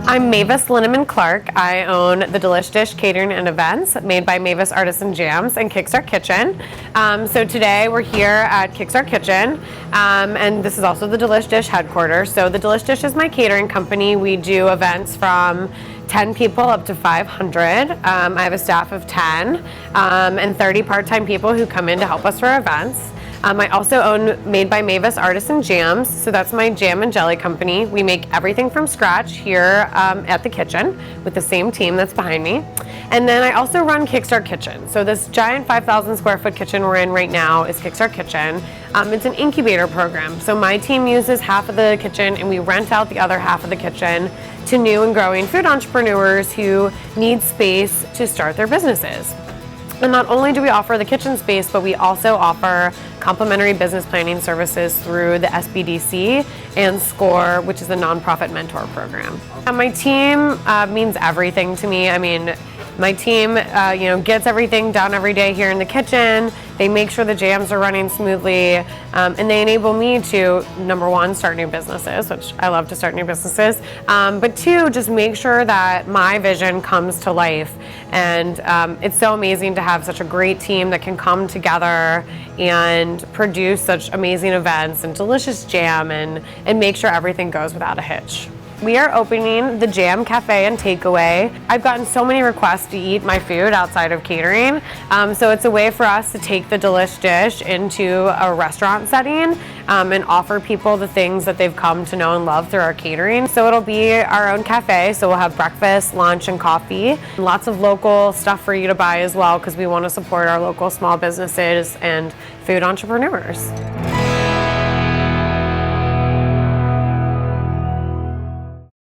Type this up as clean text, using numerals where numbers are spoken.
I'm Mavis Linnemann-Clark. I own the Delish Dish Catering and Events made by Mavis Artisan Jams and Kickstart Kitchen. So today we're here at Kickstart Kitchen, and this is also the Delish Dish headquarters. So the Delish Dish is my catering company. We do events from 10 people up to 500. I have a staff of 10 and 30 part-time people who come in to help us for events. I also own Made by Mavis Artisan Jams, so that's my jam and jelly company. We make everything from scratch here at the kitchen with the same team that's behind me. And then I also run Kickstart Kitchen. So this giant 5,000 square foot kitchen we're in right now is Kickstart Kitchen. It's an incubator program. So my team uses half of the kitchen and we rent out the other half of the kitchen to new and growing food entrepreneurs who need space to start their businesses. And not only do we offer the kitchen space, but we also offer complimentary business planning services through the SBDC and SCORE, which is a nonprofit mentor program. My team means everything to me. I mean, my team gets everything done every day here in the kitchen. They make sure the jams are running smoothly, and they enable me to, number one, start new businesses, which I love to start new businesses, but two, just make sure that my vision comes to life. And it's so amazing to have such a great team that can come together and produce such amazing events and delicious jam and make sure everything goes without a hitch. We are opening the Jam Cafe and Takeaway. I've gotten so many requests to eat my food outside of catering, so it's a way for us to take the Delish Dish into a restaurant setting and offer people the things that they've come to know and love through our catering. So it'll be our own cafe, so we'll have breakfast, lunch, and coffee. Lots of local stuff for you to buy as well, because we want to support our local small businesses and food entrepreneurs.